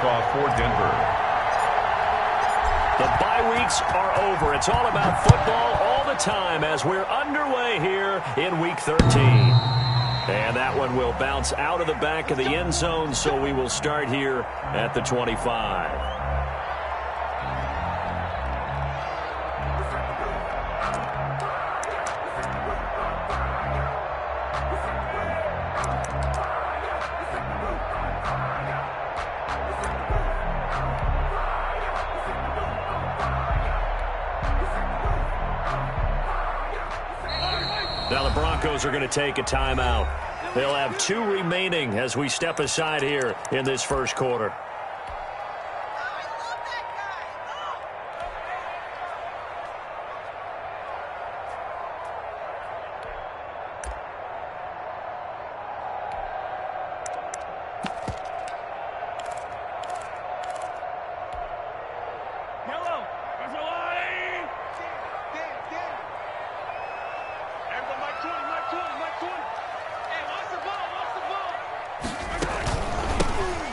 kickoff for Denver. The bye weeks are over. It's all about football all the time as we're underway here in Week 13. And that one will bounce out of the back of the end zone, so we will start here at the 25. Now the Broncos are going to take a timeout. They'll have 2 remaining as we step aside here in this first quarter.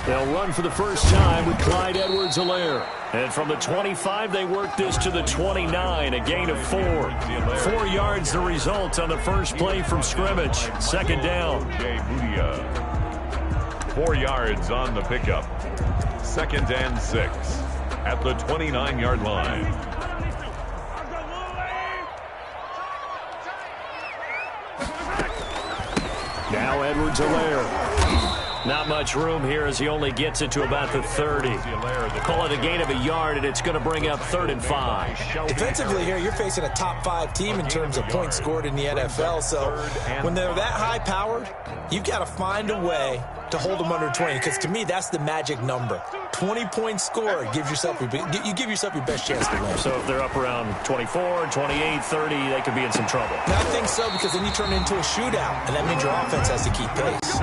They'll run for the first time with Clyde Edwards-Helaire. And from the 25, they work this to the 29, a gain of 4. 4 yards the result on the first play from scrimmage. Second down. 4 yards on the pickup. 2nd and 6 at the 29-yard line. Now Edwards-Helaire. Not much room here as he only gets it to about the 30. Call it a gain of a yard, and it's going to bring up 3rd and 5. Defensively here, you're facing a top-5 team in terms of points scored in the NFL. So when they're that high-powered, you've got to find a way to hold them under 20. Because to me, that's the magic number. 20 points scored, you give yourself your best chance to win. So if they're up around 24, 28, 30, they could be in some trouble. I think so, because then you turn it into a shootout, and that means your offense has to keep pace.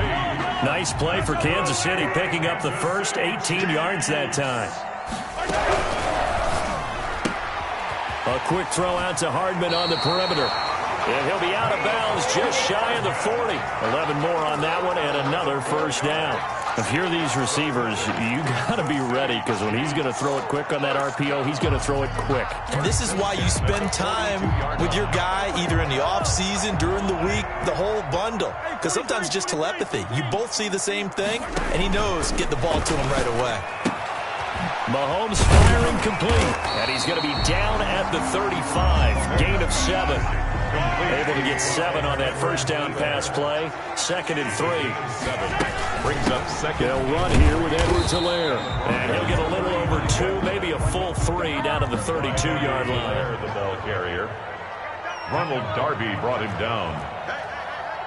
Nice play for Kansas City, picking up the first 18 yards that time. A quick throw out to Hardman on the perimeter. And he'll be out of bounds just shy of the 40. 11 more on that one and another first down. If you're these receivers, you got to be ready, because when he's going to throw it quick on that RPO, he's going to throw it quick. And this is why you spend time with your guy either in the offseason, during the week, the whole bundle. Because sometimes it's just telepathy. You both see the same thing, and he knows get the ball to him right away. Mahomes firing complete, and he's going to be down at the 35. Gain of 7. Able to get 7 on that first down pass play. 2nd and 3. 7 brings up 2nd. They'll run here with Edwards-Helaire. And he'll get a little over 2, maybe a full 3 down to the 32-yard line. The ball carrier. Ronald Darby brought him down.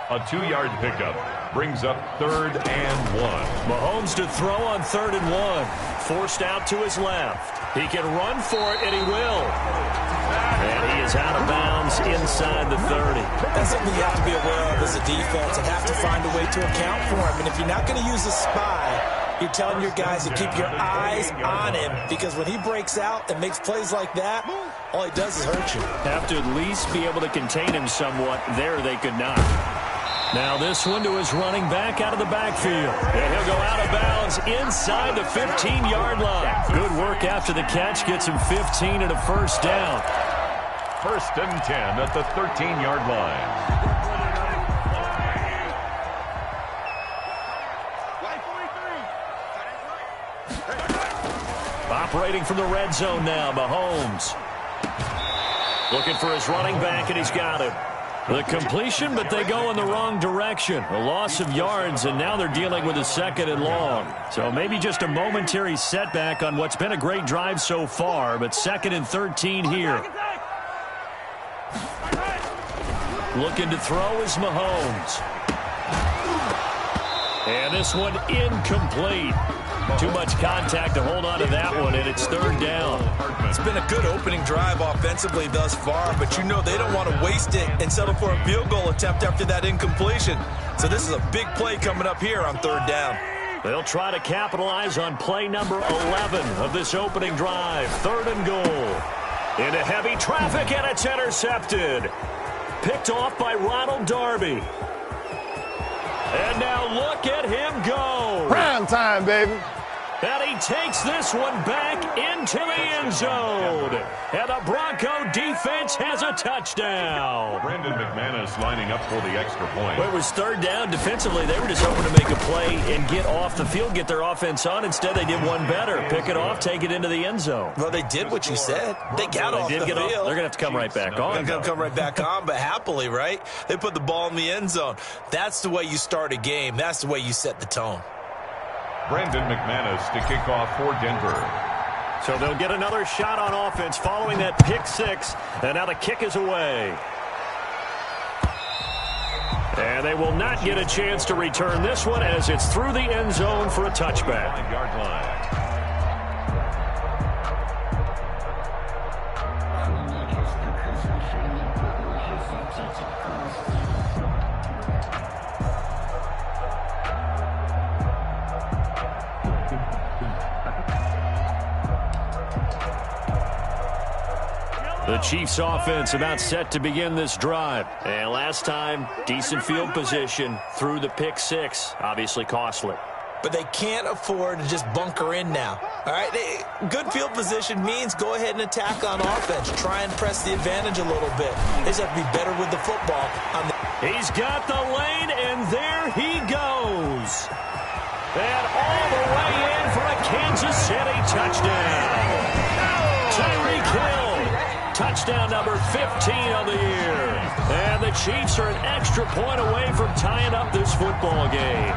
A 2-yard pickup brings up 3rd and 1. Mahomes to throw on 3rd and 1. Forced out to his left. He can run for it, and he will. And he is out of bounds inside the 30. That's something you have to be aware of as a defense and have to find a way to account for him. And if you're not going to use a spy, you're telling your guys to keep your eyes on him, because when he breaks out and makes plays like that, all he does is hurt you. Have to at least be able to contain him somewhat. There they could not. Now this one to his running back out of the backfield. And he'll go out of bounds inside the 15-yard line. Good work after the catch. Gets him 15 and a first down. 1st and 10 at the 13-yard line. Operating from the red zone now, Mahomes. Looking for his running back, and he's got him. The completion, but they go in the wrong direction. A loss of yards, and now they're dealing with a 2nd and long. So maybe just a momentary setback on what's been a great drive so far, but 2nd and 13 here. Looking to throw is Mahomes. And this one incomplete. Too much contact to hold on to that one, and it's 3rd down. It's been a good opening drive offensively thus far, but you know they don't want to waste it and settle for a field goal attempt after that incompletion. So this is a big play coming up here on 3rd down. They'll try to capitalize on play number 11 of this opening drive. 3rd and goal. Into heavy traffic, and it's intercepted. Picked off by Ronald Darby. And now look at him go. Prime time, baby. And he takes this one back into the end zone. And the Bronco defense has a touchdown. Brandon McManus lining up for the extra point. Well, it was third down. Defensively, they were just hoping to make a play and get off the field, get their offense on. Instead, they did one better. Pick it off, take it into the end zone. Well, they did what you said. They got off the field. They're going to have to come right back on. They're going to come right back on, but happily, right? They put the ball in the end zone. That's the way you start a game. That's the way you set the tone. Brandon McManus to kick off for Denver. So they'll get another shot on offense following that pick six. And now the kick is away. And they will not get a chance to return this one as it's through the end zone for a touchback. 5-yard line. The Chiefs offense about set to begin this drive. And last time, decent field position through the pick six. Obviously costly. But they can't afford to just bunker in now. All right, good field position means go ahead and attack on offense. Try and press the advantage a little bit. They just have to be better with the football. He's got the lane, and there he goes. And all the way in for a Kansas City touchdown. Tyreek Hill. Touchdown number 15 of the year. And the Chiefs are an extra point away from tying up this football game.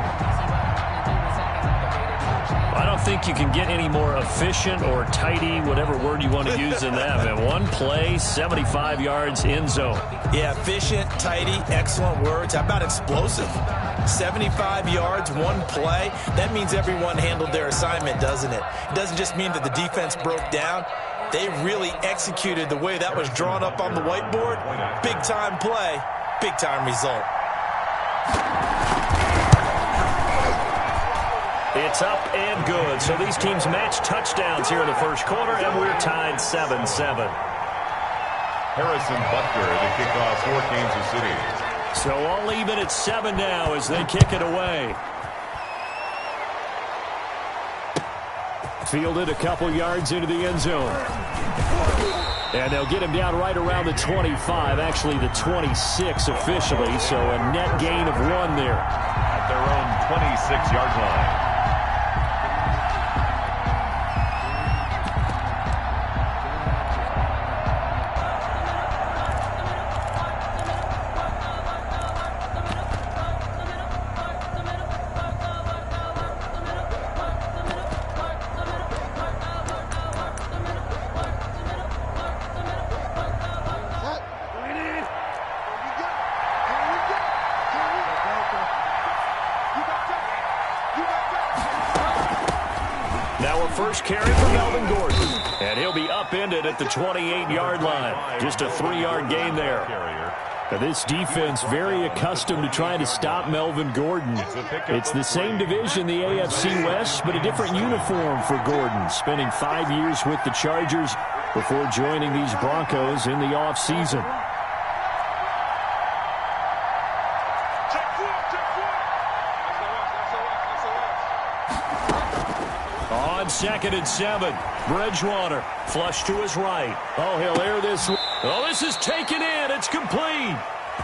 I don't think you can get any more efficient or tidy, whatever word you want to use in that. And one play, 75 yards in zone. Yeah, efficient, tidy, excellent words. How about explosive? 75 yards, one play. That means everyone handled their assignment, doesn't it? It doesn't just mean that the defense broke down. They really executed the way that was drawn up on the whiteboard. Big-time play, big-time result. It's up and good. So these teams match touchdowns here in the first quarter, and we're tied 7-7. Harrison Butker to kick off for Kansas City. So all even at 7 now as they kick it away. Fielded a couple yards into the end zone. And they'll get him down right around the 25, actually the 26 officially, so a net gain of 1 there. At their own 26-yard line. First carry for Melvin Gordon. And he'll be upended at the 28-yard line. Just a 3-yard gain there. Now this defense very accustomed to trying to stop Melvin Gordon. It's the same division, the AFC West, but a different uniform for Gordon. Spending 5 years with the Chargers before joining these Broncos in the offseason. Second and 7. Bridgewater flush to his right. Oh, he'll air this. Oh, this is taken in. It's complete.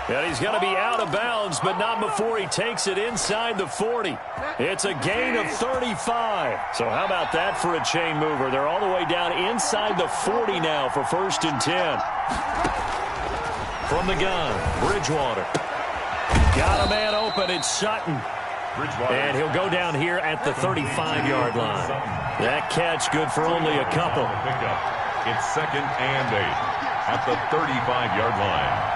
And he's going to be out of bounds, but not before he takes it inside the 40. It's a gain of 35. So how about that for a chain mover? They're all the way down inside the 40 now for 1st and 10. From the gun, Bridgewater. Got a man open. It's Sutton. And he'll go down here at the 35-yard line. That catch good for only a couple. It's 2nd and 8 at the 35-yard line.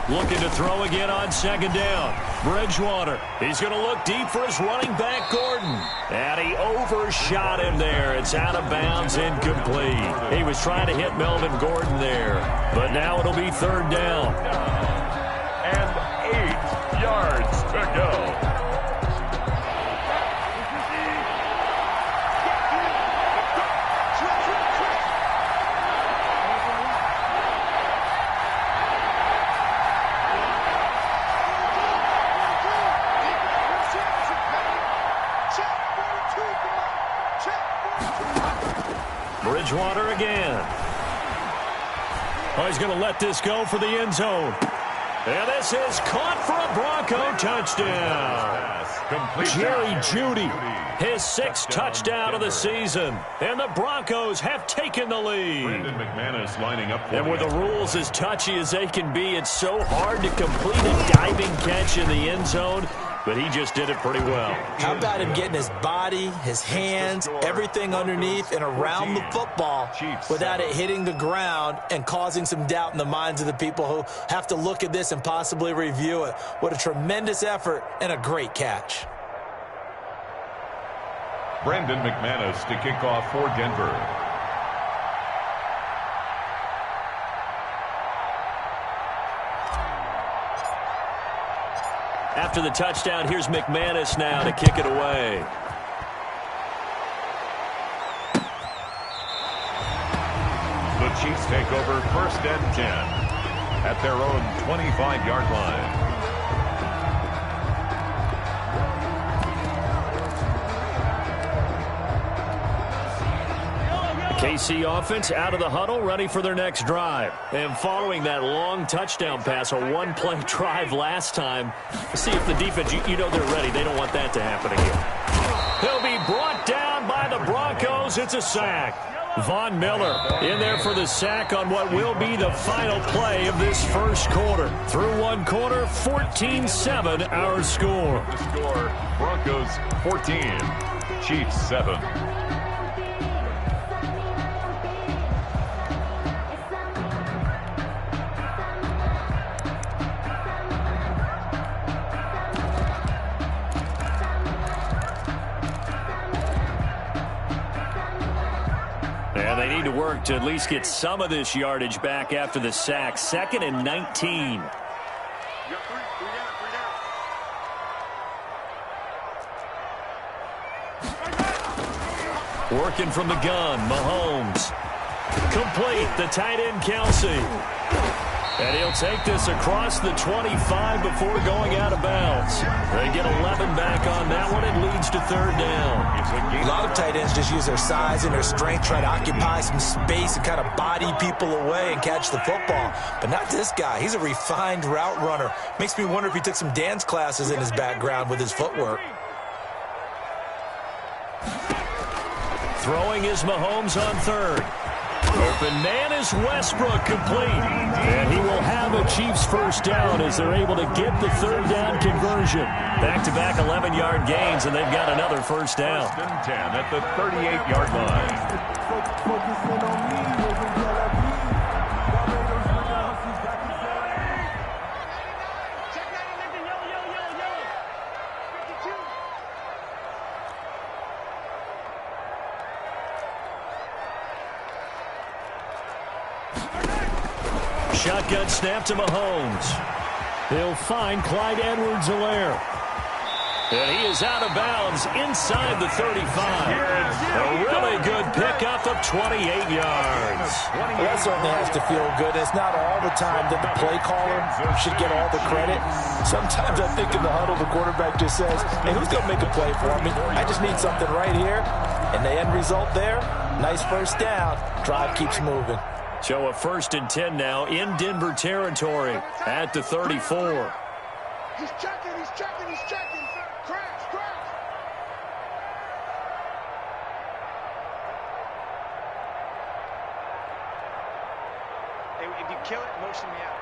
Looking to throw again on 2nd down. Bridgewater. He's going to look deep for his running back, Gordon. And he overshot him there. It's out of bounds, incomplete. He was trying to hit Melvin Gordon there. But now it'll be 3rd down. And 8 yards to go. Bridgewater again. Oh, he's going to let this go for the end zone. And this is caught for a Bronco touchdown. Jerry Jeudy, his 6th touchdown of the season. And the Broncos have taken the lead. Brandon McManus lining up for and with the rules as touchy as they can be, it's so hard to complete a diving catch in the end zone. But he just did it pretty well. How about him getting his body, his hands, everything underneath and around the football without it hitting the ground and causing some doubt in the minds of the people who have to look at this and possibly review it. What a tremendous effort and a great catch. Brandon McManus to kick off for Denver. After the touchdown, here's McManus now to kick it away. The Chiefs take over 1st and 10 at their own 25-yard line. KC offense out of the huddle, ready for their next drive. And following that long touchdown pass, a one-play drive last time, see if the defense, you know they're ready. They don't want that to happen again. He'll be brought down by the Broncos. It's a sack. Von Miller in there for the sack on what will be the final play of this first quarter. Through one quarter, 14-7 our score. The score, Broncos 14, Chiefs 7. And they need to work to at least get some of this yardage back after the sack. 2nd and 19. Working from the gun, Mahomes. Complete, the tight end, Kelsey. And he'll take this across the 25 before going out of bounds. They get 11 back on that one. It leads to 3rd down. A lot of tight ends just use their size and their strength, try to occupy some space and kind of body people away and catch the football. But not this guy. He's a refined route runner. Makes me wonder if he took some dance classes in his background with his footwork. Throwing is Mahomes on 3rd. Open man is Westbrook, complete. And he will have a Chiefs first down as they're able to get the 3rd down conversion. Back-to-back 11-yard gains, and they've got another first down. 1st and 10 at the 38-yard line. Shotgun snap to Mahomes. He'll find Clyde Edwards-Helaire. And he is out of bounds inside the 35. A really good pickup of 28 yards. Well, that certainly has to feel good. It's not all the time that the play caller should get all the credit. Sometimes I think in the huddle, the quarterback just says, hey, who's going to make a play for me? I just need something right here. And the end result there, nice first down. Drive keeps moving. So a 1st and 10 now in Denver territory at the 34. He's checking, he's checking, he's checking. Crash, crash. Hey, if you kill it, motion me out.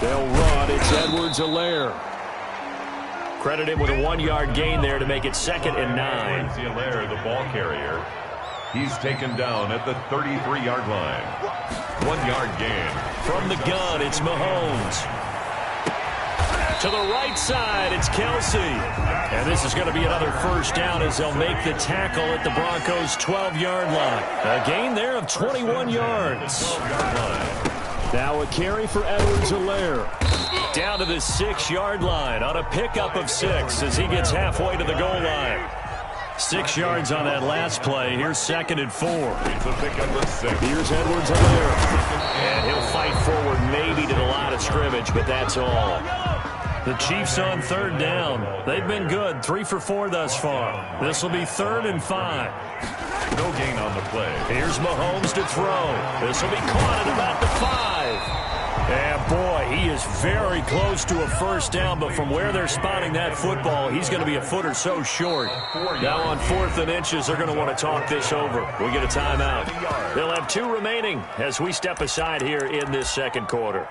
They'll run. It's Edwards-Helaire. Credited with a 1-yard gain there to make it 2nd and 9. Edwards-Helaire, the ball carrier. He's taken down at the 33-yard line. 1-yard gain. From the gun, it's Mahomes. To the right side, it's Kelsey. And this is going to be another first down as they'll make the tackle at the Broncos' 12-yard line. A gain there of 21 yards. Now a carry for Edwards-Helaire. Down to the 6-yard line on a pickup of 6 as he gets halfway to the goal line. 6 yards on that last play. Here's 2nd and 4. It's a pickup of 6. Here's Edwards-Helaire. And he'll fight forward maybe to the line of scrimmage, but that's all. The Chiefs on third down. They've been good, 3 for 4 thus far. This will be 3rd and 5. No gain on the play. Here's Mahomes to throw. This will be caught at about the 5. And boy, he is very close to a first down, but from where they're spotting that football, he's going to be a foot or so short. Now on 4th and inches, they're going to want to talk this over. We get a timeout. They'll have 2 remaining as we step aside here in this second quarter.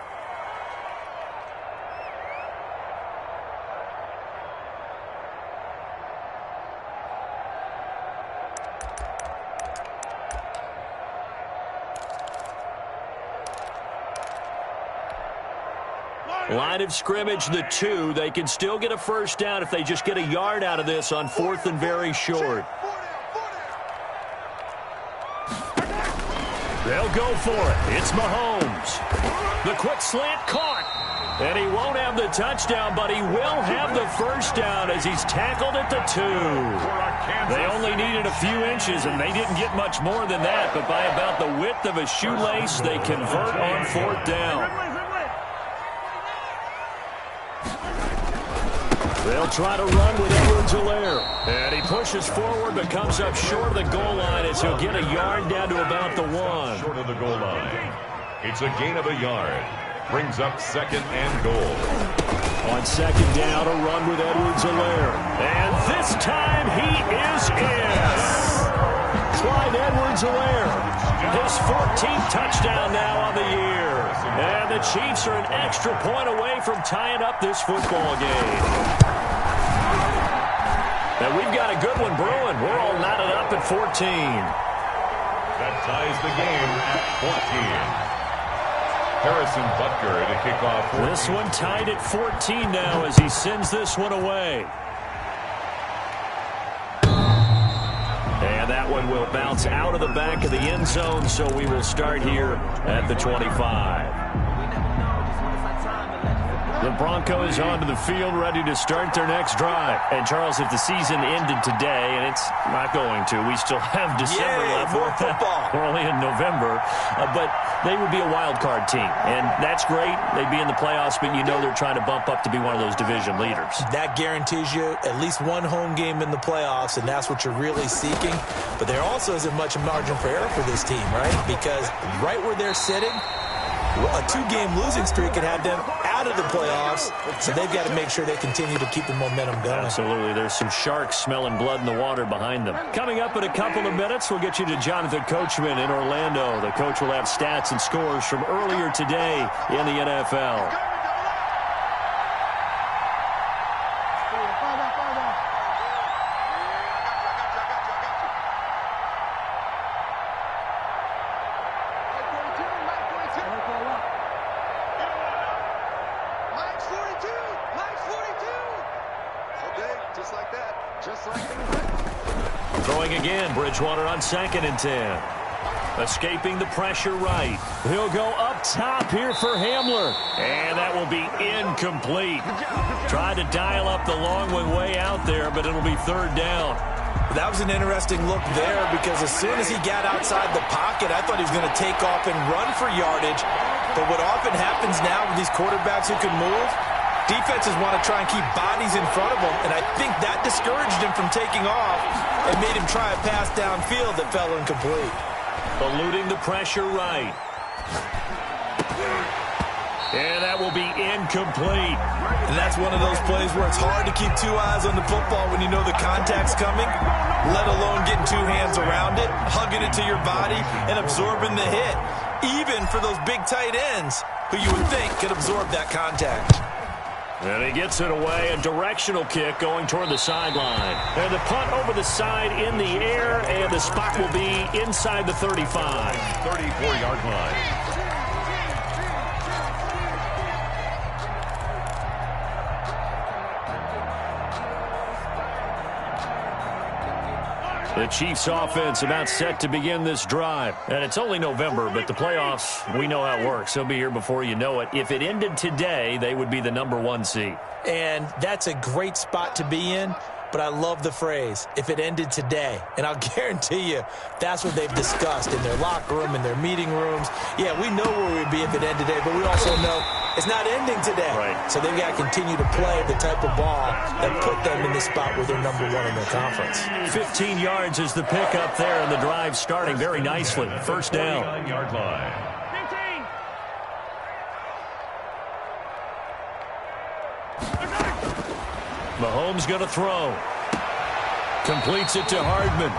Line of scrimmage, the 2. They can still get a first down if they just get a yard out of this on 4th and very short. They'll go for it. It's Mahomes. The quick slant caught. And he won't have the touchdown, but he will have the first down as he's tackled at the 2. They only needed a few inches, and they didn't get much more than that. But by about the width of a shoelace, they convert on 4th down. They'll try to run with Edwards-Helaire. And he pushes forward but comes up short of the goal line as he'll get a yard down to about the 1. Short of the goal line. It's a gain of a yard. Brings up 2nd and goal. On 2nd down, a run with Edwards-Helaire. And this time he is in. Clyde Edwards-Helaire. His 14th touchdown now on the year. And the Chiefs are an extra point away from tying up this football game. And we've got a good one brewing. We're all knotted up at 14. That ties the game at 14. Harrison Butker to kick off 14. This one tied at 14 now as he sends this one away. And that one will bounce out of the back of the end zone, so we will start here at the 25. The Broncos onto the field, ready to start their next drive. And, Charles, if the season ended today, and it's not going to, we still have December left. More football. We're only in November. But they would be a wild card team. And that's great. They'd be in the playoffs, but you know they're trying to bump up to be one of those division leaders. That guarantees you at least one home game in the playoffs, and that's what you're really seeking. But there also isn't much margin for error for this team, right? Because right where they're sitting, a 2-game losing streak could have them out of the playoffs, so they've got to make sure they continue to keep the momentum going. Absolutely. There's some sharks smelling blood in the water behind them. Coming up in a couple of minutes, we'll get you to Jonathan Coachman in Orlando. The coach will have stats and scores from earlier today in the NFL. Bridgewater on 2nd and 10. Escaping the pressure right. He'll go up top here for Hamler. And that will be incomplete. Tried to dial up the long one way out there, but it'll be 3rd down. That was an interesting look there because as soon as he got outside the pocket, I thought he was going to take off and run for yardage. But what often happens now with these quarterbacks who can move, defenses want to try and keep bodies in front of them, and I think that discouraged him from taking off and made him try a pass downfield that fell incomplete. Eluding the pressure right. And that will be incomplete. And that's one of those plays where it's hard to keep 2 eyes on the football when you know the contact's coming, let alone getting 2 hands around it, hugging it to your body, and absorbing the hit, even for those big tight ends who you would think could absorb that contact. And he gets it away, a directional kick going toward the sideline. And the punt over the side in the air, and the spot will be inside the 35. 34-yard line. The Chiefs offense about set to begin this drive. And it's only November, but the playoffs, we know how it works. They'll be here before you know it. If it ended today, they would be the #1 seed. And that's a great spot to be in but I love the phrase, if it ended today. And I'll guarantee you that's what they've discussed in their locker room, in their meeting rooms. Yeah, we know where we'd be if it ended today, but we also know it's not ending today. Right. So they've got to continue to play the type of ball that put them in the spot where they're number one in their conference. 15 yards is the pickup there, and the drive starting very nicely. First down. 9-yard line. Mahomes going to throw. Completes it to Hardman.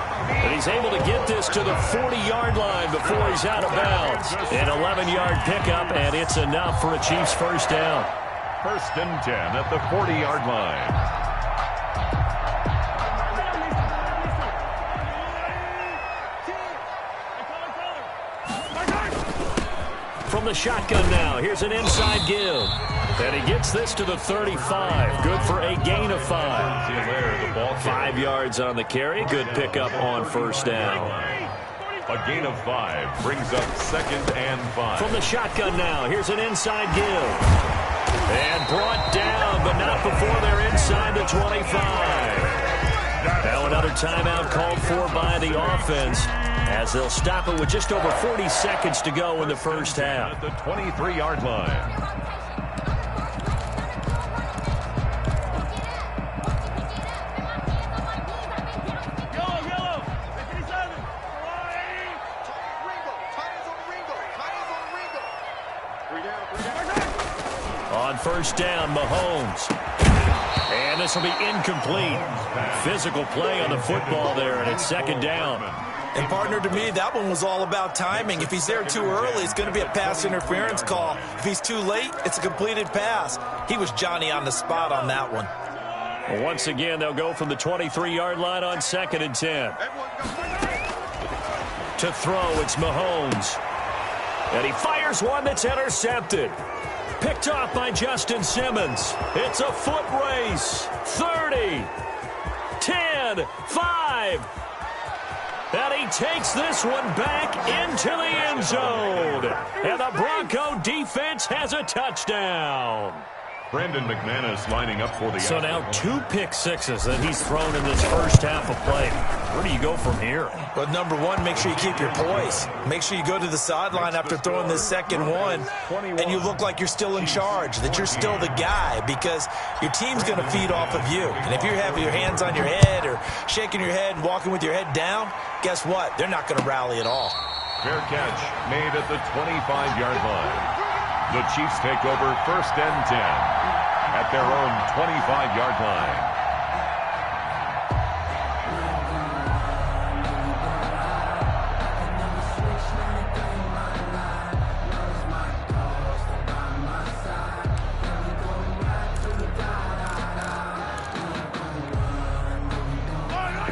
And he's able to get this to the 40-yard line before he's out of bounds. An 11-yard pickup, and it's enough for a Chiefs first down. First and 10 at the 40-yard line. From the shotgun now, here's an inside give. And he gets this to the 35. Good for a gain of 5. 5 yards on the carry. Good pickup on first down. A gain of 5 brings up 2nd and 5. From the shotgun now, here's an inside give. And brought down, but not before they're inside the 25. Now another timeout called for by the offense, as they'll stop it with just over 40 seconds to go in the first half. At the 23-yard line. On first down, Mahomes. And this will be incomplete. Physical play on the football there, and it's second down. And, partner, to me, that one was all about timing. If he's there too early, it's going to be a pass interference call. If he's too late, it's a completed pass. He was Johnny on the spot on that one. Well, once again, they'll go from the 23-yard line on 2nd and 10. To throw, it's Mahomes. And he fires one that's intercepted. Picked off by Justin Simmons. It's a foot race. 30, 10, 5. And he takes this one back into the end zone. And the Bronco defense has a touchdown. Brandon McManus lining up for the So now 2 pick-sixes that he's thrown in this first half of play. Where do you go from here? But number one, make sure you keep your poise. Make sure you go to the sideline after throwing this second one, and you look like you're still in charge, that you're still the guy, because your team's going to feed off of you. And if you have your hands on your head or shaking your head and walking with your head down, guess what? They're not going to rally at all. Fair catch made at the 25-yard line. The Chiefs take over first and 10 at their own 25-yard line.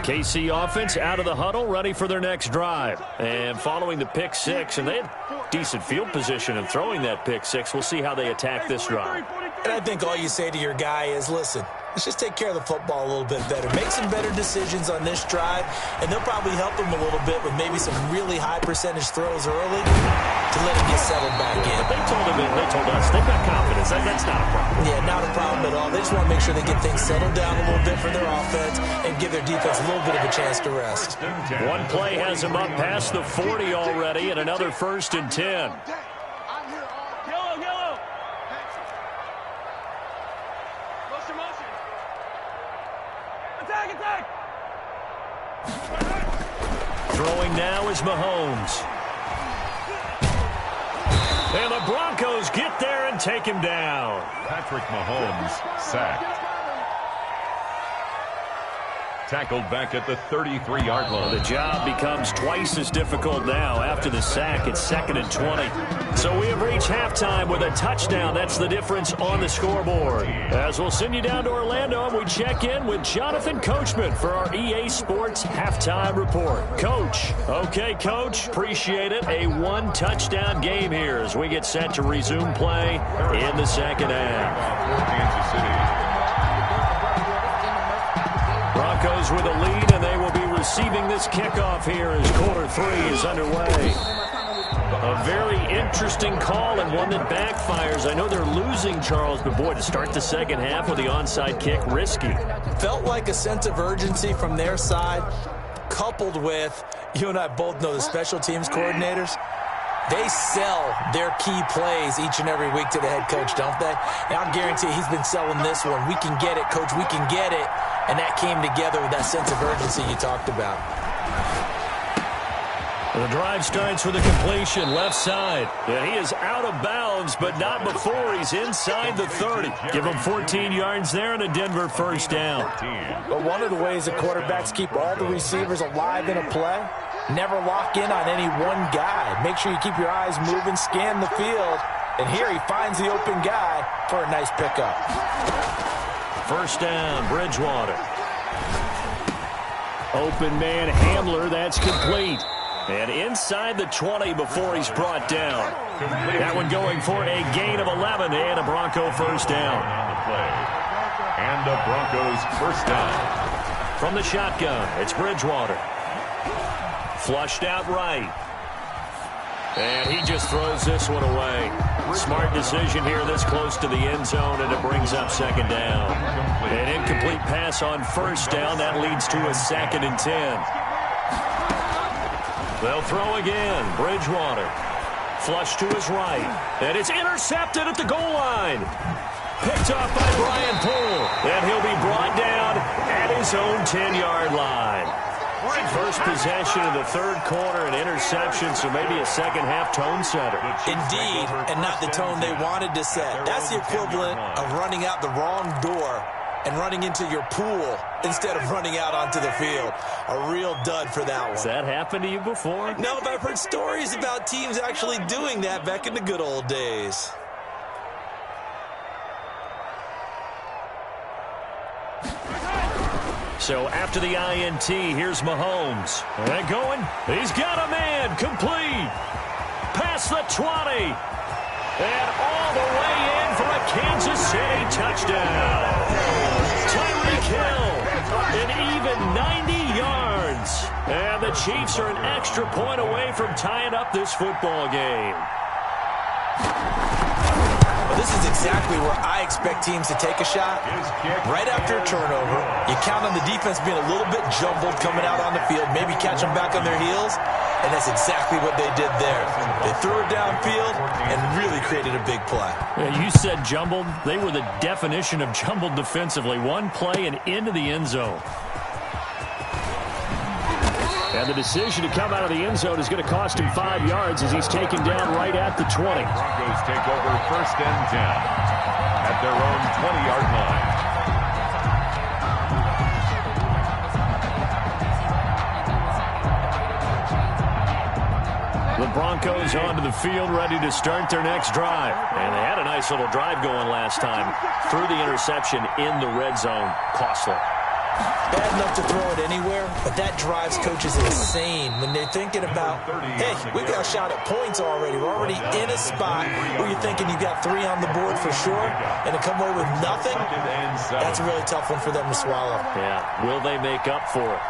KC offense out of the huddle, ready for their next drive. And following the pick six, and they had decent field position in throwing that pick six. We'll see how they attack this drive. And I think all you say to your guy is, listen, let's just take care of the football a little bit better. Make some better decisions on this drive, and they'll probably help him a little bit with maybe some really high percentage throws early to let him get settled back in. But they told us they've got confidence. That's not a problem. Yeah, not a problem at all. They just want to make sure they get things settled down a little bit for their offense and give their defense a little bit of a chance to rest. One play has him up past the 40 already, and another first and 10. Throwing now is Mahomes. And the Broncos get there and take him down. Patrick Mahomes sacked. Tackled back at the 33-yard line. The job becomes twice as difficult now. After the sack, it's 2nd and 20. So we have reached halftime with a touchdown. That's the difference on the scoreboard. As we'll send you down to Orlando, and we check in with Jonathan Coachman for our EA Sports Halftime Report. Coach. Okay, Coach. Appreciate it. A one-touchdown game here as we get set to resume play in the second half. Kansas City. Broncos with a lead, and they will be receiving this kickoff here as quarter 3 is underway. A very interesting call and one that backfires. I know they're losing, Charles, but boy, to start the second half with the onside kick, risky. Felt like a sense of urgency from their side, coupled with, you and I both know the special teams coordinators, they sell their key plays each and every week to the head coach, don't they? And I'll guarantee he's been selling this one. We can get it, coach, we can get it. And that came together with that sense of urgency you talked about. The drive starts with a completion, left side. And he is out of bounds, but not before he's inside the 30. Give him 14 yards there and a Denver first down. But one of the ways that quarterbacks keep all the receivers alive in a play, never lock in on any one guy. Make sure you keep your eyes moving, scan the field. And here he finds the open guy for a nice pickup. First down, Bridgewater. Open man, Hamler, that's complete. And inside the 20 before he's brought down. That one going for a gain of 11 and a Bronco first down. And the Broncos first down. From the shotgun, it's Bridgewater. Flushed out right. And he just throws this one away. Smart decision here this close to the end zone, and it brings up second down. An incomplete pass on first down. That leads to a 2nd and 10. They'll throw again. Bridgewater. Flush to his right. And it's intercepted at the goal line. Picked off by Brian Poole. And he'll be brought down at his own 10-yard line. First possession of the third quarter, an interception, so maybe a second-half tone setter. Indeed, and not the tone they wanted to set. That's the equivalent of running out the wrong door and running into your pool instead of running out onto the field. A real dud for that one. Has that happened to you before? No, but I've heard stories about teams actually doing that back in the good old days. So after the INT, here's Mahomes. And going. He's got a man. Complete. Past the 20. And all the way in for a Kansas City touchdown. Tyreek Hill. An even 90 yards. And the Chiefs are an extra point away from tying up this football game. This is exactly where I expect teams to take a shot. Right after a turnover, you count on the defense being a little bit jumbled coming out on the field, maybe catch them back on their heels, and that's exactly what they did there. They threw it downfield and really created a big play. You said jumbled. They were the definition of jumbled defensively. One play and into the end zone. And the decision to come out of the end zone is going to cost him 5 yards as he's taken down right at the 20. Broncos take over first and 10 at their own 20-yard line. The Broncos onto the field, ready to start their next drive. And they had a nice little drive going last time. Through the interception in the red zone. Costly. Bad enough to throw it anywhere, but that drives coaches insane when they're thinking about, hey, we got a shot at points already. We're already in a spot where you're thinking you got 3 on the board for sure, and to come away with nothing, that's a really tough one for them to swallow. Yeah, will they make up for it?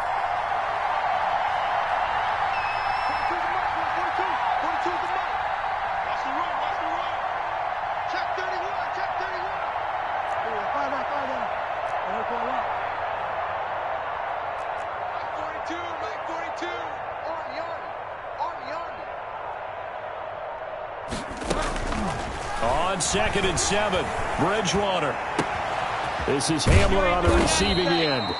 On 2nd and 7, Bridgewater. This is Hamler on the receiving end.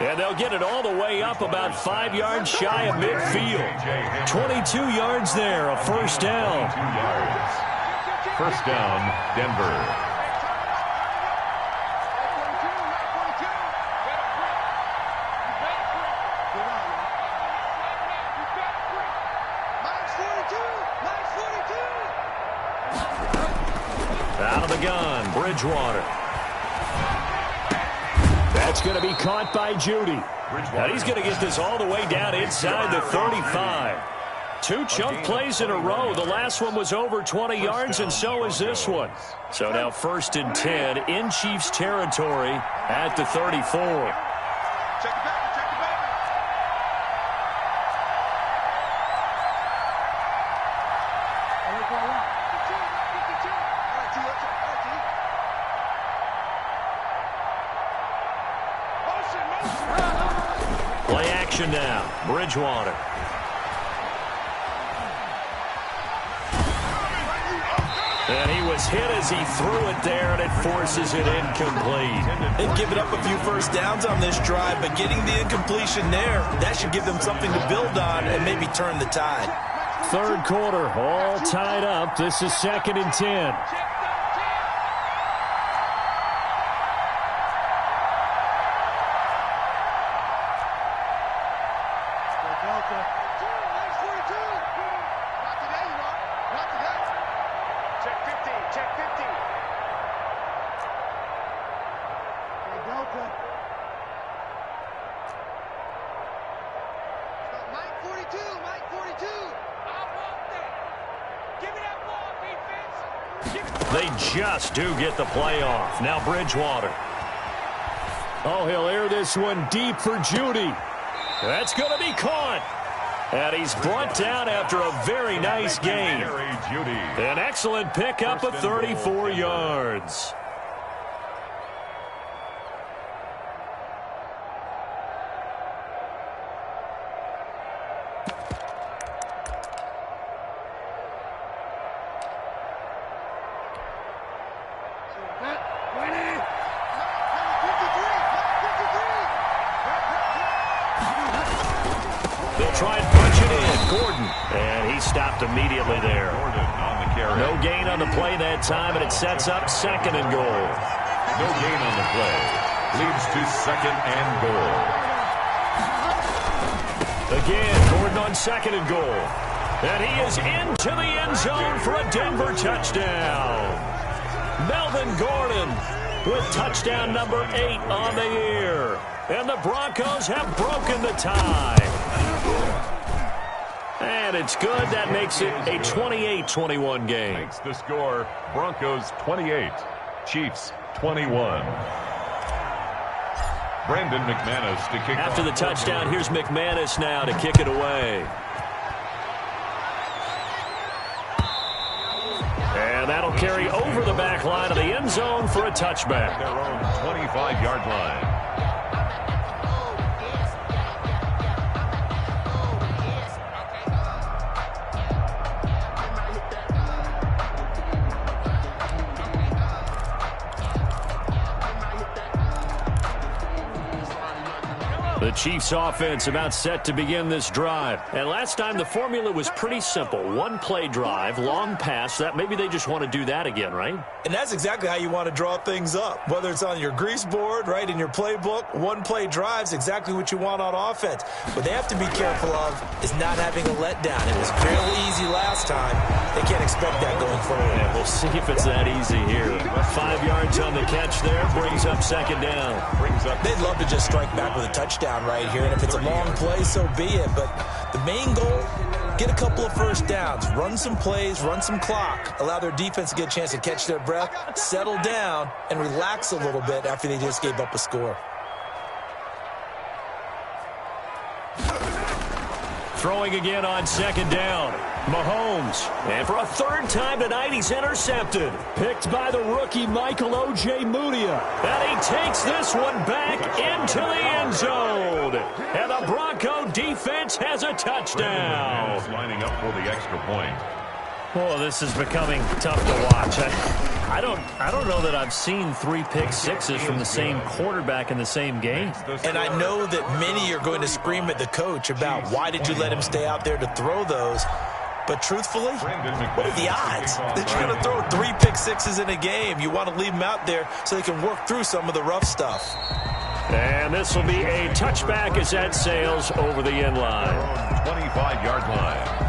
And they'll get it all the way up about 5 yards shy of midfield. 22 yards there, a first down. 2 yards. First down, Denver. Out of the gun, Bridgewater. That's going to be caught by Judy. And he's going to get this all the way down inside the 35. 2 chunk plays in a row. The last one was over 20 yards, and so is this one. So now first and 10 in Chiefs territory at the 34. line now. Bridgewater. And he was hit as he threw it there, and it forces it incomplete. They've given up a few first downs on this drive, but getting the incompletion there, that should give them something to build on and maybe turn the tide. Third quarter, all tied up. This is 2nd and 10. They just do get the playoff. Now Bridgewater. Oh, he'll air this one deep for Judy. That's going to be caught. And he's brought down after a very nice game. An excellent pickup of 34 yards. Try and punch it in. Gordon. And he stopped immediately there. No gain on the play that time, and it sets up 2nd and goal. No gain on the play. Leads to 2nd and goal. Again, Gordon on 2nd and goal. And he is into the end zone for a Denver touchdown. Melvin Gordon with touchdown number 8 on the year. And the Broncos have broken the tie. And it's good. That makes it a 28-21 game. Makes the score Broncos 28, Chiefs 21. Brandon McManus to kick After the touchdown, here's McManus now to kick it away. And that'll carry over the back line of the end zone for a touchback. Their own 25-yard line. The Chiefs offense about set to begin this drive. And last time the formula was pretty simple. One play drive, long pass. That maybe they just want to do that again, right? And that's exactly how you want to draw things up. Whether it's on your grease board, right, in your playbook, one play drive's exactly what you want on offense. What they have to be careful of is not having a letdown. It was fairly easy last time. They can't expect that going forward. Yeah, we'll see if it's that easy here. 5 yards on the catch there, brings up 2nd down. They'd love to just strike back with a touchdown right here, and if it's a long play, so be it. But the main goal, get a couple of first downs, run some plays, run some clock, allow their defense to get a chance to catch their breath, settle down, and relax a little bit after they just gave up a score. Throwing again on 2nd down. Mahomes. And for a 3rd time tonight, he's intercepted. Picked by the rookie Michael O.J. Mudia. And he takes this one back into the end zone. And the Bronco defense has a touchdown. Lining up for the extra point. Oh, this is becoming tough to watch. I don't know that I've seen 3 pick sixes from the same quarterback in the same game. And I know that many are going to scream at the coach about why did you let him stay out there to throw those. But truthfully, what are the odds that you're going to throw 3 pick sixes in a game? You want to leave them out there so they can work through some of the rough stuff. And this will be a touchback as that sails over the end line. 25-yard line.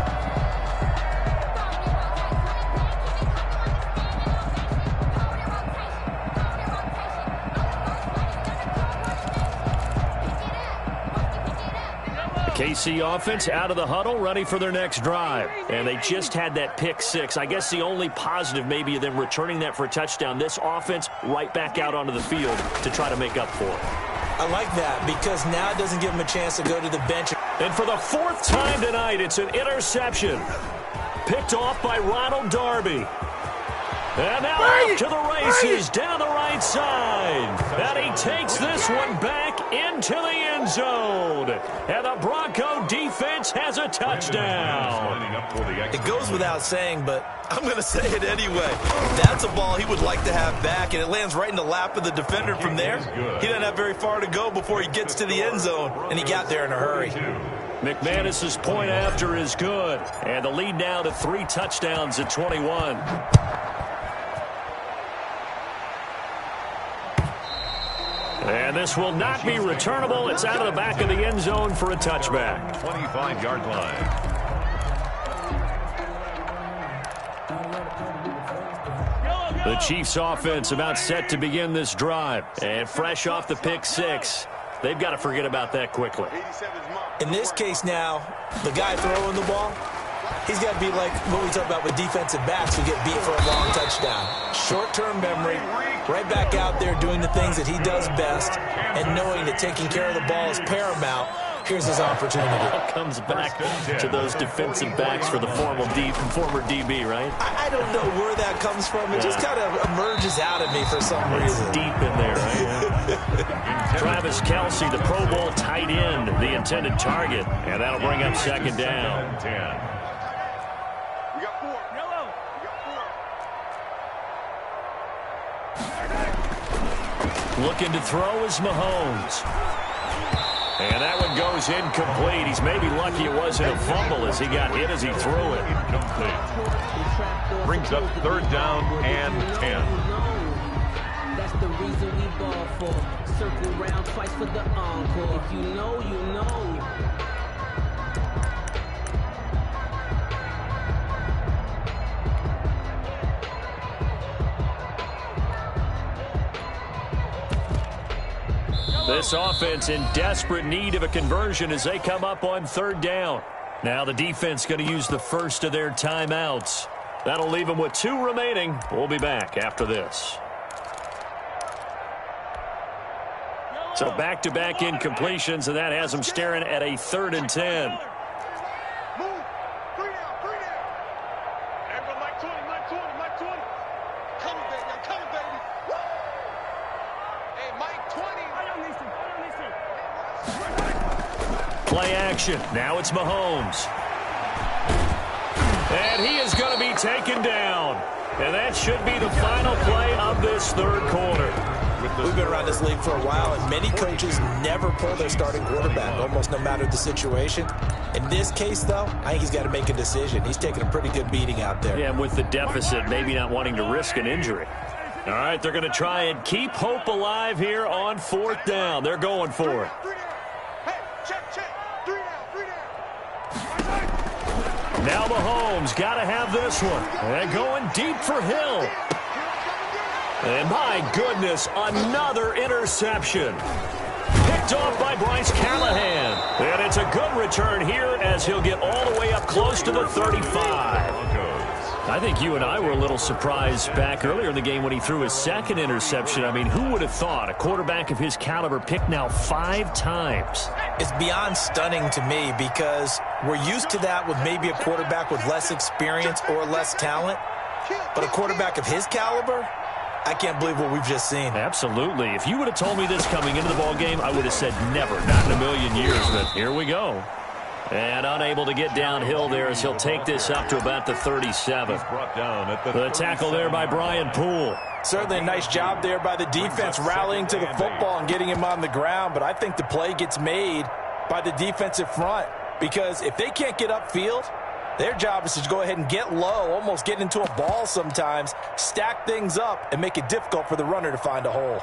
KC offense out of the huddle, ready for their next drive. And they just had that pick 6. I guess the only positive maybe of them returning that for a touchdown. This offense right back out onto the field to try to make up for it. I like that because now it doesn't give them a chance to go to the bench. And for the 4th time tonight, it's an interception. Picked off by Ronald Darby. And now off to the races down the right side. And he takes this one back into the end zone. And the Bronco defense has a touchdown. It goes without saying, but I'm going to say it anyway. That's a ball he would like to have back, and it lands right in the lap of the defender from there. He doesn't have very far to go before he gets to the end zone, and he got there in a hurry. McManus's point after is good. And the lead now to 3 touchdowns at 21. And this will not be returnable. It's out of the back of the end zone for a touchback. 25-yard line. The Chiefs offense about set to begin this drive. And fresh off the pick 6. They've got to forget about that quickly. In this case now, the guy throwing the ball, he's got to be like what we talk about with defensive backs who get beat for a long touchdown. Short-term memory, right back out there doing the things that he does best, and knowing that taking care of the ball is paramount. Here's his opportunity. Comes back to those defensive backs for the former DB, right? I don't know where that comes from. It just kind of emerges out of me for some reason. It's deep in there, right? Travis Kelce, the Pro Bowl tight end, the intended target. And that'll bring up second down. Looking to throw is Mahomes. And that one goes incomplete. He's maybe lucky it wasn't a fumble as he got hit as he threw it. Incomplete. Brings up third down and 10. That's the reason we ball for. Circle round twice for the encore. If you know, you know. This offense in desperate need of a conversion as they come up on third down. Now the defense going to use the first of their timeouts. That'll leave them with 2 remaining. We'll be back after this. So back-to-back incompletions, and that has them staring at a 3rd and 10. Play action. Now it's Mahomes. And he is going to be taken down. And that should be the final play of this third quarter. We've been around this league for a while, and many coaches never pull their starting quarterback, almost no matter the situation. In this case, though, I think he's got to make a decision. He's taking a pretty good beating out there. Yeah, and with the deficit, maybe not wanting to risk an injury. All right, they're going to try and keep hope alive here on 4th down. They're going for it. Now Mahomes got to have this one. And going deep for Hill. And my goodness, another interception. Picked off by Bryce Callahan. And it's a good return here as he'll get all the way up close to the 35. I think you and I were a little surprised back earlier in the game when he threw his 2nd interception. I mean, who would have thought a quarterback of his caliber picked now 5 times? It's beyond stunning to me because we're used to that with maybe a quarterback with less experience or less talent. But a quarterback of his caliber, I can't believe what we've just seen. Absolutely. If you would have told me this coming into the ball game, I would have said never, not in a million years. But here we go. And unable to get downhill there as he'll take this up to about the 37. The tackle there by Brian Poole. Certainly a nice job there by the defense rallying to the football and getting him on the ground. But I think the play gets made by the defensive front because if they can't get upfield, their job is to go ahead and get low, almost get into a ball sometimes, stack things up, and make it difficult for the runner to find a hole.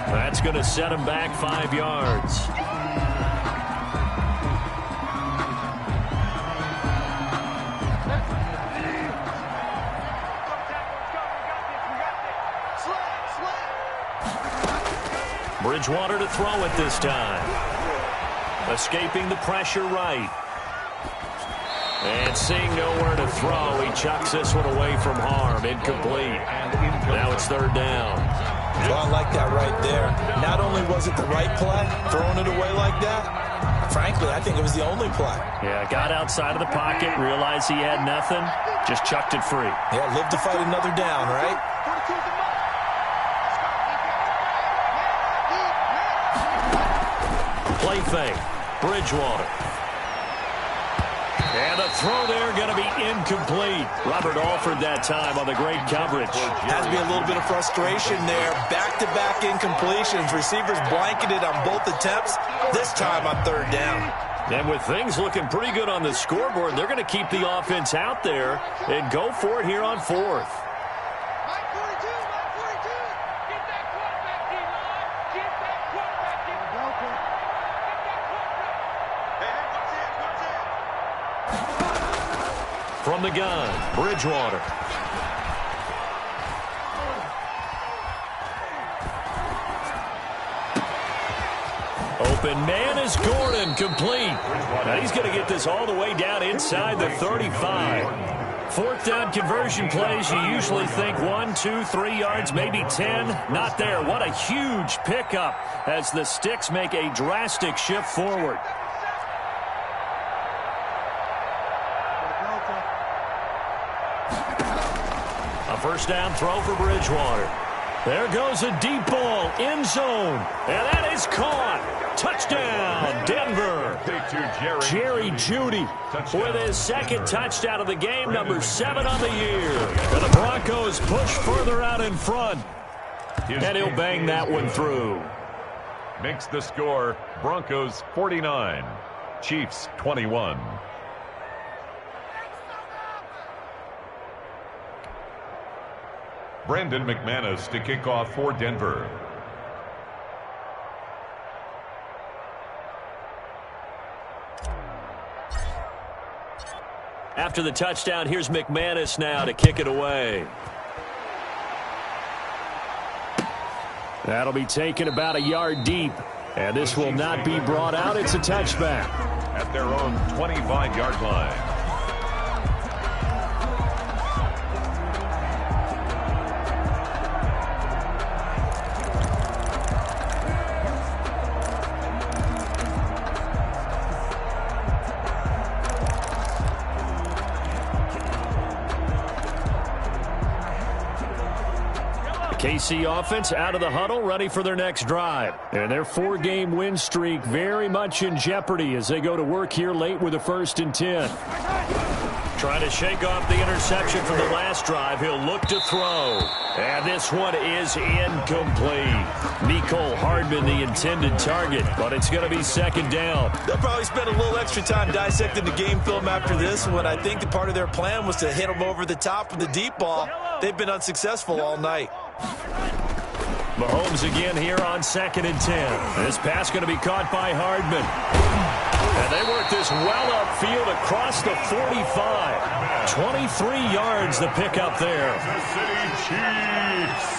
That's going to set him back 5 yards. Bridgewater to throw it this time. Escaping the pressure right. And seeing nowhere to throw, he chucks this one away from harm. Incomplete. Now it's third down. Well, I like that right there. Not only was it the right play, throwing it away like that, frankly, I think it was the only play. Yeah, got outside of the pocket, realized he had nothing, just chucked it free. Yeah, live to fight another down, right? Play fake. Bridgewater. And the throw there going to be incomplete. Robert Alford that time on the great coverage. Has to be a little bit of frustration there. Back-to-back incompletions. Receivers blanketed on both attempts. This time on third down. And with things looking pretty good on the scoreboard, they're going to keep the offense out there and go for it here on fourth. From the gun, Bridgewater. Open man is Gordon, complete. Now he's going to get this all the way down inside the 35. Fourth down conversion plays, you usually think 1, 2, 3 yards, maybe 10. Not there. What a huge pickup as the Sticks make a drastic shift forward. A first down throw for Bridgewater. There goes a deep ball, end zone, and that is caught. Touchdown, Denver. Jerry Jeudy with his second touchdown of the game, number 7 on the year. And the Broncos push further out in front, and he'll bang that one through. Makes the score Broncos 49, Chiefs 21. Brandon McManus to kick off for Denver. After the touchdown, here's McManus now to kick it away. That'll be taken about a yard deep, and this will not be brought out. It's a touchback. At their own 25-yard line. KC offense out of the huddle, ready for their next drive. And their 4-game win streak very much in jeopardy as they go to work here late with a 1st and 10. Trying to shake off the interception from the last drive. He'll look to throw. And this one is incomplete. Mecole Hardman, the intended target, but it's going to be second down. They'll probably spend a little extra time dissecting the game film after this one. I think the part of their plan was to hit them over the top with the deep ball. They've been unsuccessful all night. Mahomes again here on 2nd and 10. This pass going to be caught by Hardman. And they work this well upfield across the 45. 23 yards the pickup there. The City Chiefs.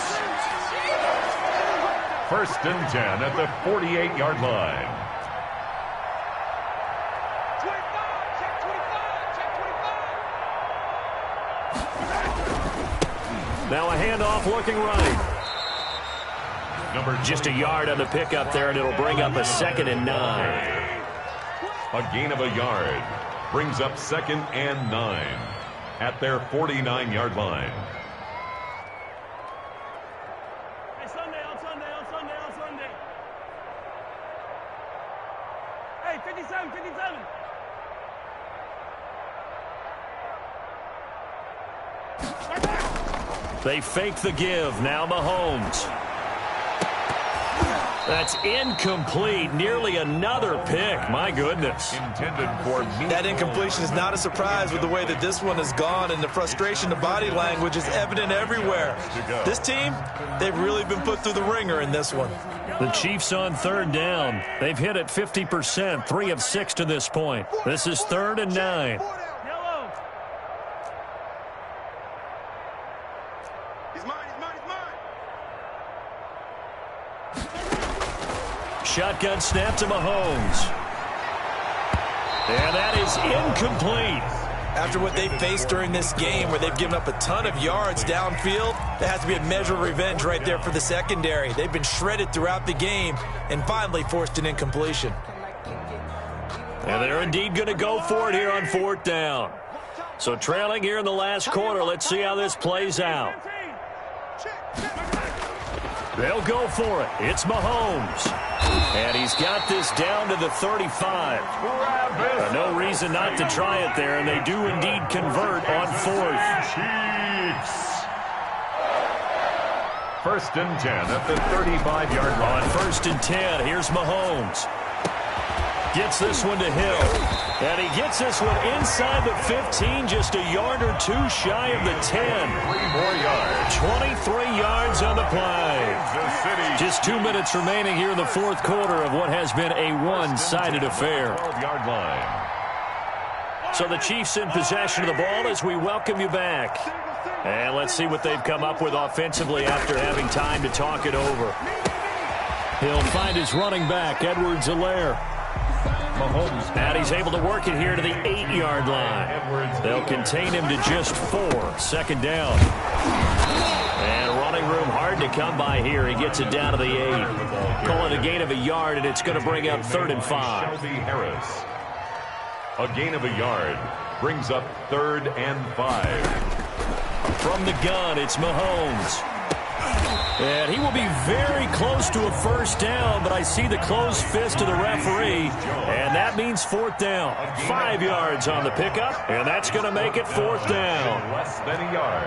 1st and 10 at the 48-yard line. Now a handoff looking right. Just a yard on the pickup there, and it'll bring up a 2nd and 9. A gain of a yard brings up 2nd and 9 at their 49-yard line. Hey, Sunday, on Sunday. Hey, 57. They fake the give. Now Mahomes. That's incomplete. Nearly another pick. My goodness. Intended for that incompletion is not a surprise with the way that this one has gone, and the frustration, the body language is evident everywhere. This team, they've really been put through the ringer in this one. The Chiefs on 3rd down. They've hit it 50%, 3 of 6 to this point. This is 3rd and 9. Shotgun snap to Mahomes. And that is incomplete. After what they faced during this game where they've given up a ton of yards downfield, there has to be a measure of revenge right there for the secondary. They've been shredded throughout the game and finally forced an incompletion. And they're indeed going to go for it here on 4th down. So trailing here in the last quarter, let's see how this plays out. They'll go for it. It's Mahomes. And he's got this down to the 35. No reason not to try it there, and they do indeed convert on 4th. Chiefs. 1st and 10 at the 35-yard line. On 1st and 10, here's Mahomes. Gets this one to Hill. And he gets this one inside the 15, just a yard or two shy of the 10. 3 more yards. 23 yards on the play. Just 2 minutes remaining here in the 4th quarter of what has been a one-sided affair. 12-yard line. So the Chiefs in possession of the ball as we welcome you back. And let's see what they've come up with offensively after having time to talk it over. He'll find his running back, Edwards-Helaire. Mahomes. And he's able to work it here to the 8-yard line. They'll contain him to just 4. 2nd down. And running room hard to come by here. He gets it down to the 8. Call it a gain of a yard, and it's going to bring up 3rd and 5. Shelby Harris. A gain of a yard brings up 3rd and 5. From the gun, it's Mahomes. And he will be very close to a 1st down, but I see the closed fist of the referee, and that means 4th down. 5 yards on the pickup, and that's going to make it 4th down. Less than a yard.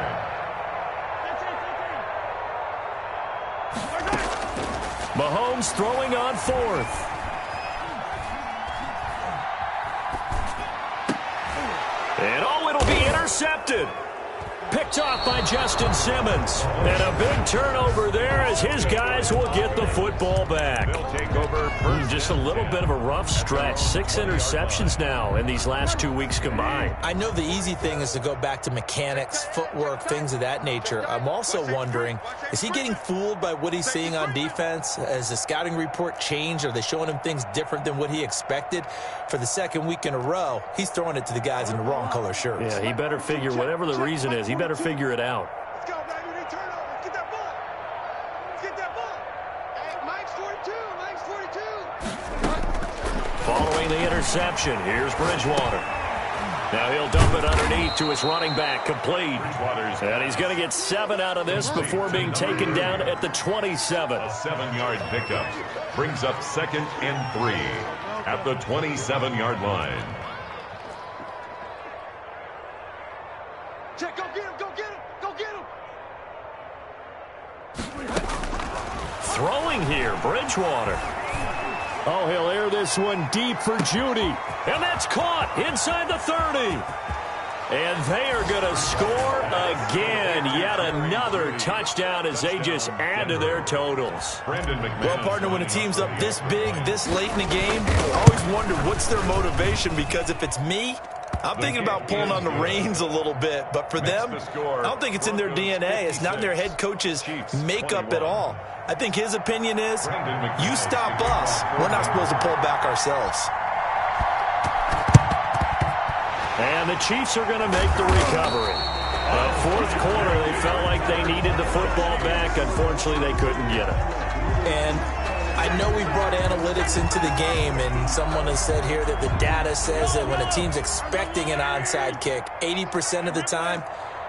Mahomes throwing on 4th. And oh, it'll be intercepted. Picked off by Justin Simmons. And a big turnover there as his guys will get the football back. Take over just a little bit of a rough stretch. 6 interceptions now in these last 2 weeks combined. I know the easy thing is to go back to mechanics, footwork, things of that nature. I'm also wondering, is he getting fooled by what he's seeing on defense? Has the scouting report changed? Are they showing him things different than what he expected? For the 2nd week in a row, he's throwing it to the guys in the wrong color shirts. Yeah, he better figure, whatever the reason is, he better figure it out. Let's go, baby. They turn over. Let's get that ball. Let's get that ball. Hey, Mike's 42. Mike's 42. Following the interception, here's Bridgewater. Now he'll dump it underneath to his running back, complete. And he's going to get 7 out of this before being taken down at the 27. A 7-yard pickup brings up 2nd and 3 at the 27-yard line. Check, go get him. Go get him. Go get him. Throwing here, Bridgewater. Oh, he'll air this one deep for Judy. And that's caught inside the 30. And they are going to score again. Yet another touchdown as they just add to their totals. Well, partner, when a team's up this big, this late in the game, I always wonder what's their motivation, because if it's me, I'm thinking about pulling on the reins a little bit. But for them, I don't think it's in their DNA. It's not in their head coach's makeup at all. I think his opinion is, you stop us, we're not supposed to pull back ourselves. And the Chiefs are going to make the recovery. 4th quarter, they felt like they needed the football back. Unfortunately, they couldn't get it. And I know we brought analytics into the game, and someone has said here that the data says that when a team's expecting an onside kick, 80% of the time,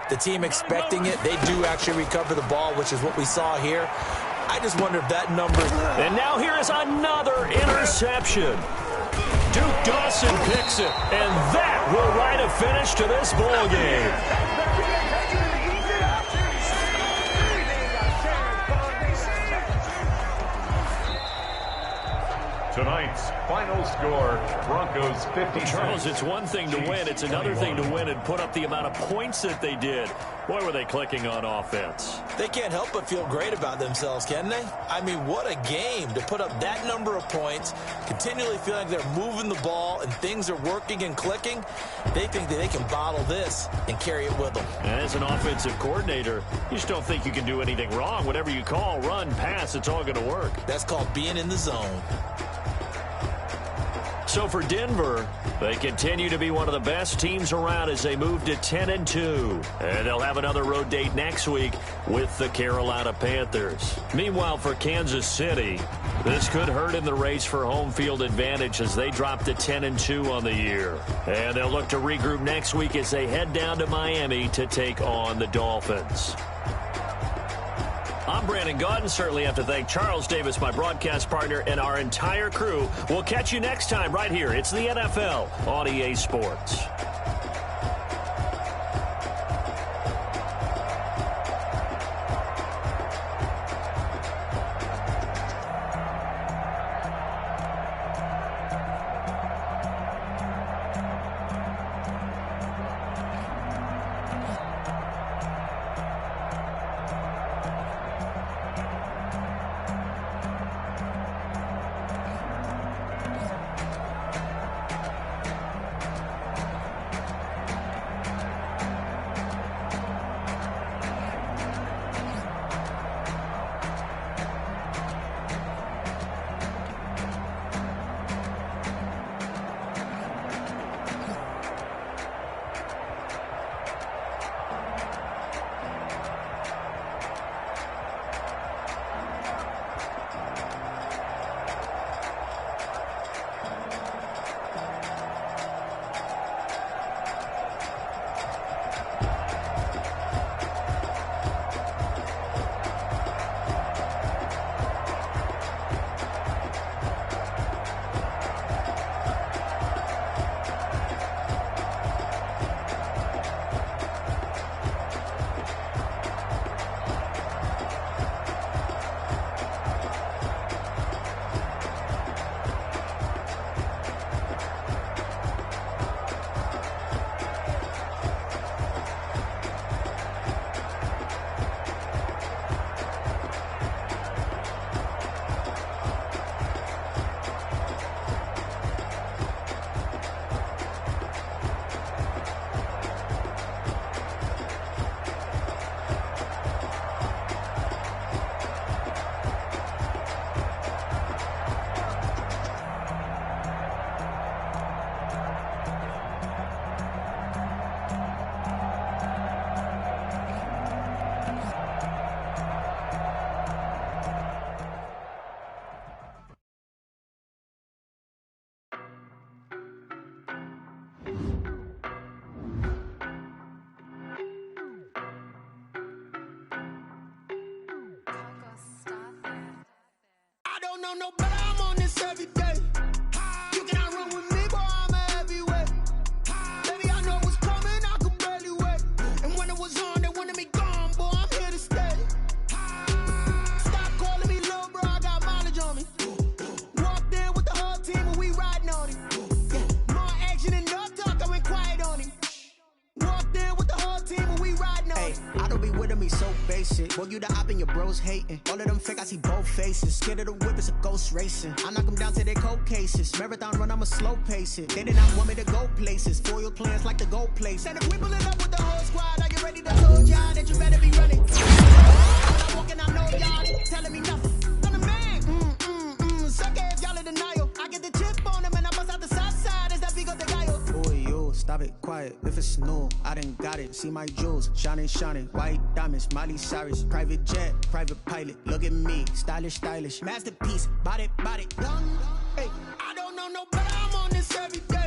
the team expecting it, they do actually recover the ball, which is what we saw here. I just wonder if that number... And now here is another interception. Duke Dawson picks it, and that will write a finish to this ball game. Tonight's final score, Broncos 50. Charles, it's one thing to win. It's another thing to win and put up the amount of points that they did. Boy, were they clicking on offense. They can't help but feel great about themselves, can they? I mean, what a game to put up that number of points, continually feeling like they're moving the ball and things are working and clicking. They think that they can bottle this and carry it with them. And as an offensive coordinator, you just don't think you can do anything wrong. Whatever you call, run, pass, it's all going to work. That's called being in the zone. So for Denver, they continue to be one of the best teams around as they move to 10-2. And they'll have another road date next week with the Carolina Panthers. Meanwhile, for Kansas City, this could hurt in the race for home field advantage as they drop to 10-2 on the year. And they'll look to regroup next week as they head down to Miami to take on the Dolphins. I'm Brandon Gaudin. Certainly have to thank Charles Davis, my broadcast partner, and our entire crew. We'll catch you next time right here. It's the NFL on EA Sports. No, but I'm on this every day. You cannot run with me, boy, I'm a heavyweight. Baby, I know what's coming, I could barely wait. And when it was on, they wanted me gone, boy, I'm here to stay. Stop calling me little bro, I got mileage on me. Walked in with the whole team and we riding on him. Yeah, more action and no talk, I went quiet on him. Walked in with the whole team and we riding on him. I don't be with him, he's so basic. Boy, you the op and your bros hating. All of them fake, I see both faces. Scared of the whip, it's a ghost racing. I knock them down to their cold cases. Marathon run, I'ma slow pace it. They did not want me to go places. Foil plans like the gold place. And if we pulling up with the whole squad, I get ready to tell y'all that you better be running. When I'm walking, I know y'all telling me nothing. I'm the man. Suck it if y'all in denial. I get the chip on them and I bust out the south side. Is that big of the gallo? Boy, you, stop it, quiet. If it's new, I done got it. See my jewels, shining, shining. White diamonds, Miley Cyrus. Private jet, private pilot. Look at me, stylish, stylish. Masterpiece, body, young. Hey, I don't know no better, I'm on this every day.